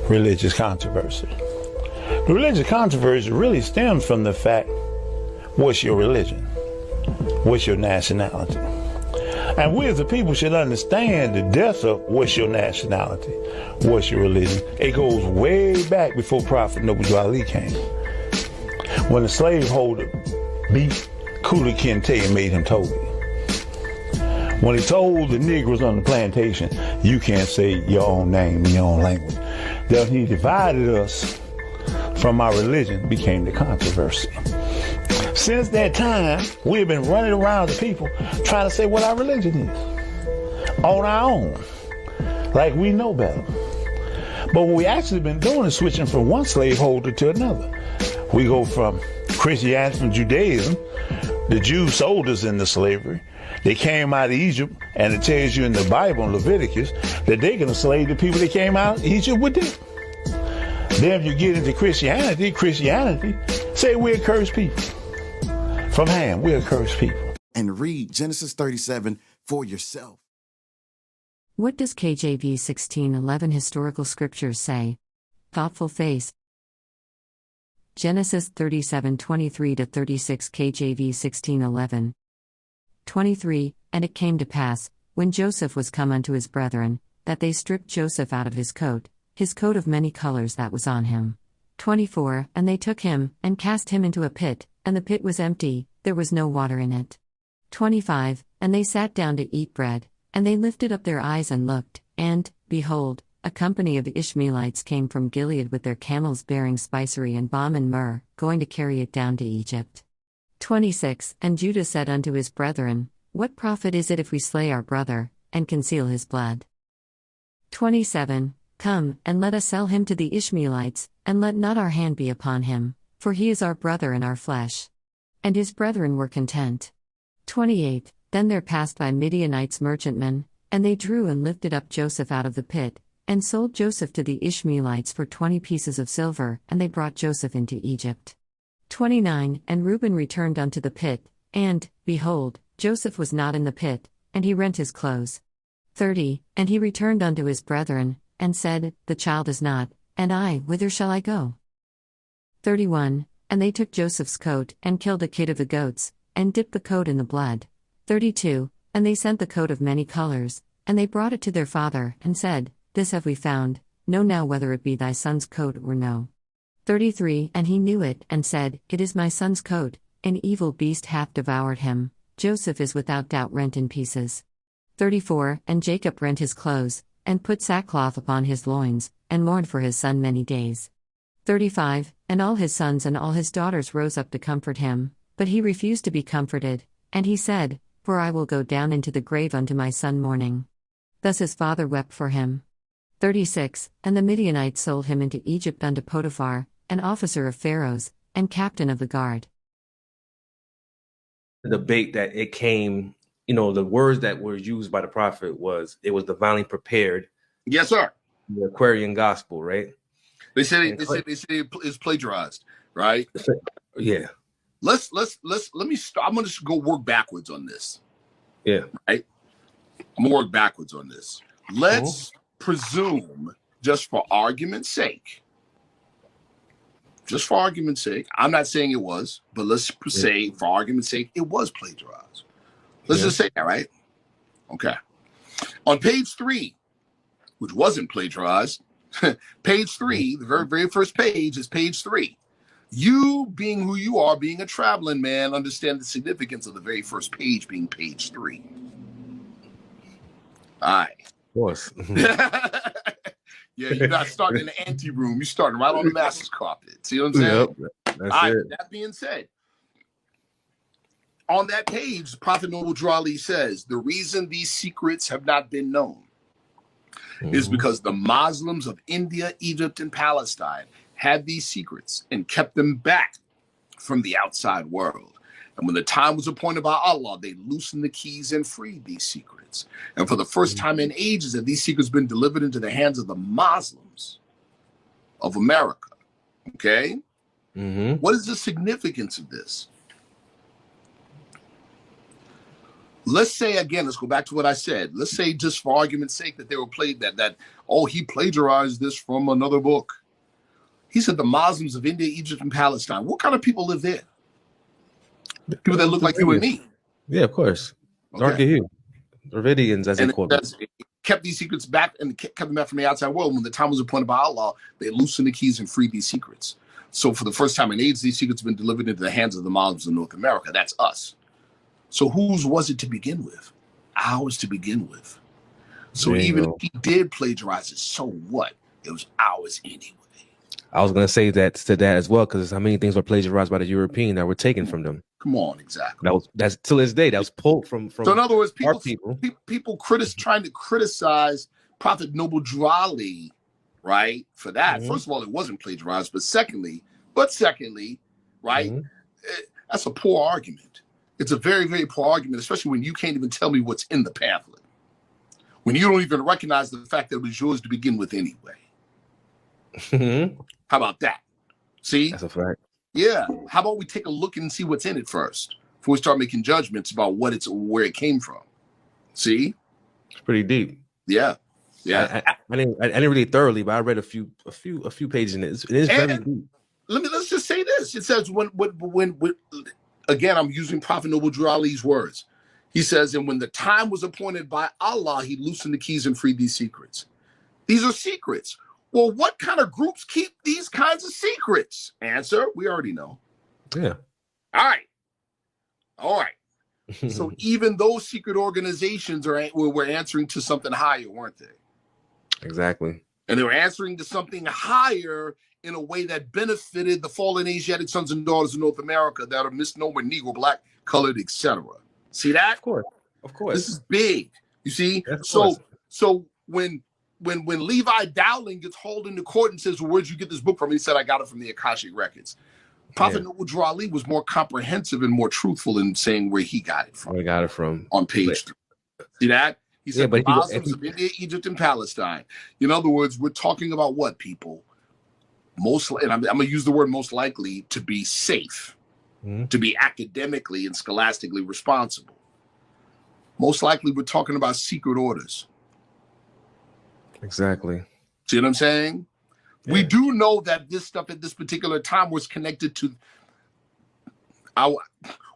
religious controversy. The religious controversy really stems from the fact, what's your religion? What's your nationality? And we as a people should understand the depth of what's your nationality, what's your religion. It goes way back before Prophet Noble Ali came. When the slaveholder beat Kuli Kinte and made him Toby. When he told the Negroes on the plantation, you can't say your own name in your own language. Then he divided us from our religion, became the controversy. Since that time, we've been running around the people trying to say what our religion is on our own, like we know better. But what we actually been doing is switching from one slaveholder to another. We go from Christianity, from Judaism. The Jews sold us into slavery. They came out of Egypt, and it tells you in the Bible, in Leviticus, that they're going to slave the people that came out of Egypt with them. Then if you get into Christianity say we're cursed people. From Ham, we're cursed people. And read Genesis 37 for yourself. What does KJV1611 historical scriptures say? Thoughtful face. Genesis 37:23-36 KJV1611. 23, And it came to pass, when Joseph was come unto his brethren, that they stripped Joseph out of his coat of many colors that was on him. 24, And they took him, and cast him into a pit, and the pit was empty, there was no water in it. 25, And they sat down to eat bread, and they lifted up their eyes and looked, and, behold, a company of Ishmaelites came from Gilead with their camels bearing spicery and balm and myrrh, going to carry it down to Egypt. 26, And Judah said unto his brethren, What profit is it if we slay our brother, and conceal his blood? 27, Come, and let us sell him to the Ishmaelites, and let not our hand be upon him, for he is our brother and our flesh. And his brethren were content. 28, Then there passed by Midianites merchantmen, and they drew and lifted up Joseph out of the pit, and sold Joseph to the Ishmaelites for 20 pieces of silver, and they brought Joseph into Egypt. 29, And Reuben returned unto the pit, and, behold, Joseph was not in the pit, and he rent his clothes. 30, And he returned unto his brethren, and said, The child is not, and I, whither shall I go? 31, And they took Joseph's coat, and killed a kid of the goats, and dipped the coat in the blood. 32, And they sent the coat of many colors, and they brought it to their father, and said, This have we found, know now whether it be thy son's coat or no. 33, And he knew it, and said, It is my son's coat, an evil beast hath devoured him, Joseph is without doubt rent in pieces. 34, And Jacob rent his clothes, and put sackcloth upon his loins, and mourned for his son many days. 35, And all his sons and all his daughters rose up to comfort him, but he refused to be comforted, and he said, For I will go down into the grave unto my son mourning. Thus his father wept for him. 36, And the Midianites sold him into Egypt unto Potiphar, an officer of Pharaoh's, and captain of the guard. The debate that it came, the words that were used by the prophet it was divinely prepared. Yes, sir. The Aquarian gospel, right? They said it's plagiarized, right? Yeah. Let me start. I'm gonna just go work backwards on this. Yeah. Right. I'm gonna work backwards on this. Let's presume, just for argument's sake, I'm not saying it was, but let's say, for argument's sake, it was plagiarized. Let's just say that, right? Okay. On page 3, which wasn't plagiarized, page 3, the very, very first page is page 3. You, being who you are, being a traveling man, understand the significance of the very first page being page 3. All right. Of course. Yeah, you're not starting in the ante room. You're starting right on the master's carpet. See what I'm saying? Yep. That's all right, it. that being said, on that page, Prophet Noble Drawley says, the reason these secrets have not been known is because the Muslims of India, Egypt, and Palestine had these secrets and kept them back from the outside world. And when the time was appointed by Allah, they loosened the keys and freed these secrets. And for the first time in ages, have these secrets been delivered into the hands of the Muslims of America. Okay? What is the significance of this? let's say again, let's go back to what I said. Let's say, just for argument's sake, that they were played that oh, he plagiarized this from another book. He said the Muslims of India, Egypt, and Palestine. What kind of people live there? People that look like you and me. Yeah, of course. Dark hue. Dravidians, as they call them. It kept these secrets back and kept them back from the outside world. When the time was appointed by Allah, they loosened the keys and freed these secrets. So for the first time in age, these secrets have been delivered into the hands of the Muslims in North America. That's us. So whose was it to begin with? Ours to begin with. So even if he did plagiarize it, so what? It was ours anyway. I was going to say that to that as well, because how many things were plagiarized by the European that were taken from them? Come on, exactly. That's till this day. That was pulled from. So in other words, people trying to criticize Prophet Noble Drew Ali, right? For that, first of all, it wasn't plagiarized, but secondly, right? That's a poor argument. It's a very, very poor argument, especially when you can't even tell me what's in the pamphlet, when you don't even recognize the fact that it was yours to begin with anyway. How about that? See, that's a fact. Yeah. How about we take a look and see what's in it first before we start making judgments about where it came from? See, it's pretty deep. Yeah, yeah. I didn't really thoroughly, but I read a few pages in it. It is very deep. Let's just say this. It says when again, I'm using Prophet Noble Drew Ali's words. He says, and when the time was appointed by Allah, he loosened the keys and freed these secrets. These are secrets. Well, what kind of groups keep these kinds of secrets? Answer, we already know. Yeah. All right. So even those secret organizations were answering to something higher, weren't they? Exactly. And they were answering to something higher in a way that benefited the fallen Asiatic sons and daughters of North America that are misnomer, Negro, black, colored, etc. See that? Of course. This is big. You see? Yes, so when Levi Dowling gets hauled into court and says, well, where'd you get this book from? He said, I got it from the Akashic Records. Prophet Noble Drew Ali was more comprehensive and more truthful in saying where he got it from. Where he got it from. On page 3. See that? He said the Muslims of India, Egypt, and Palestine. In other words, we're talking about what, people? And I'm going to use the word most likely, to be safe, to be academically and scholastically responsible. Most likely, we're talking about secret orders. Exactly. See what I'm saying? Yeah. We do know that this stuff at this particular time was connected to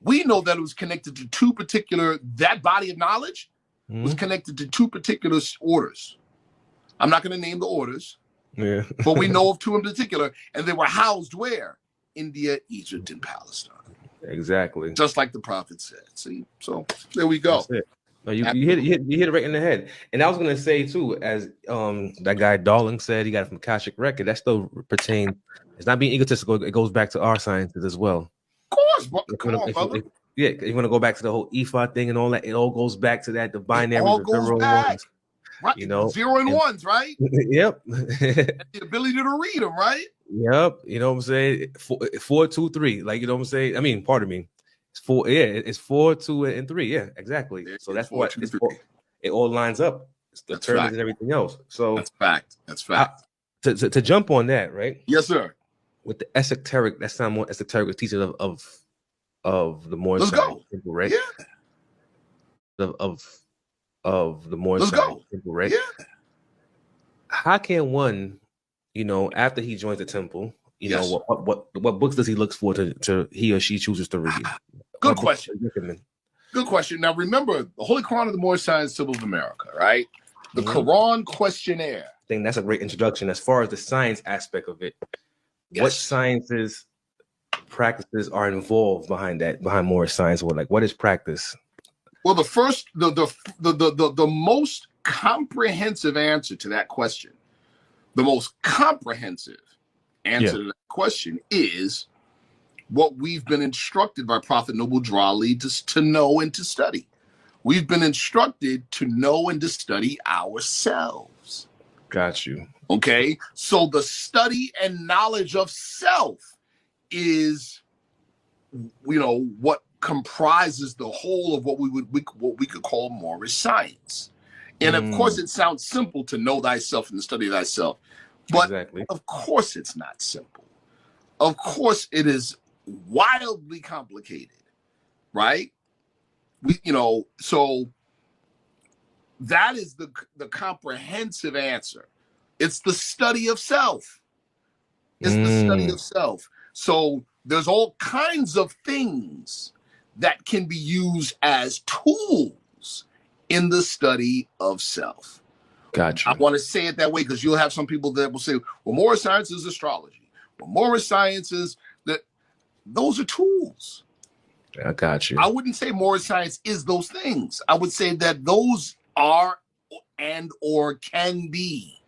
we know that it was connected to two particular, that body of knowledge was connected to two particular orders. I'm not going to name the orders, but we know of two in particular, and they were housed where? India, Egypt, and Palestine. Exactly. Just like the prophet said. See? So there we go. No, you hit it right in the head. And I was gonna say too, as that guy Darling said, he got it from Akashic Record. That still pertains. It's not being egotistical. It goes back to our sciences as well. Of course, come on, brother. You want to go back to the whole ephod thing and all that. It all goes back to that. The binary, all goes back. Ones, right? You know, 0 and 1s, right? Yep. The ability to read them, right? Yep. You know what I'm saying? 4, 2, 3. Like, you know what I'm saying? I mean, pardon me. It's 4. Yeah, it's 4, 2, and 3. Yeah, exactly. So that's what it all lines up. It's the terms and everything else. So that's fact. That's fact. To jump on that, right? Yes, sir. With the esoteric, that sound more esoteric with teaching of the more science, right? Yeah. Of the more science, right? Yeah. How can one, after he joins the temple, what books does he look for to he or she chooses to read? Good question. Good question. Now remember, the Holy Quran of the Moorish Science Symbol of America, right? The Quran questionnaire. I think that's a great introduction as far as the science aspect of it. Yes. What sciences, practices are involved behind Moorish science? What is practice? Well, the most comprehensive answer to that question, the most comprehensive answer to that question is what we've been instructed by Prophet Noble Drew Ali to know and to study. We've been instructed to know and to study ourselves. Got you. Okay, so the study and knowledge of self is, what comprises the whole of what we could call Moorish science. And of course, it sounds simple to know thyself and to study thyself, but of course, it's not simple. Of course, it is wildly complicated, right? So that is the comprehensive answer. It's the study of self. It's the study of self. So there's all kinds of things that can be used as tools in the study of self. Gotcha. I want to say it that way because you'll have some people that will say, well, moral science is astrology. Well, moral science is that. Those are tools. I got you. I wouldn't say moral science is those things. I would say that those are and or can be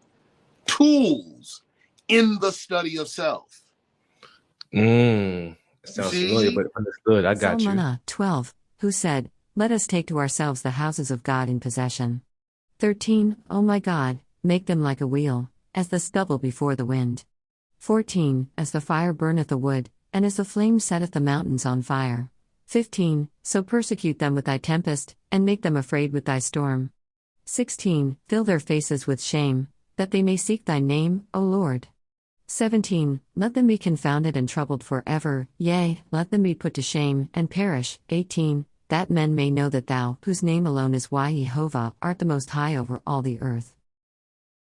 tools in the study of self. Sounds familiar, but understood. I got you. Psalm 12, who said, "Let us take to ourselves the houses of God in possession." 13, O my God, make them like a wheel, as the stubble before the wind. 14, as the fire burneth the wood, and as the flame setteth the mountains on fire. 15, so persecute them with thy tempest, and make them afraid with thy storm. 16, fill their faces with shame, that they may seek thy name, O Lord. 17, let them be confounded and troubled forever, yea, let them be put to shame, and perish. 18, that men may know that thou, whose name alone is Jehovah, art the most high over all the earth.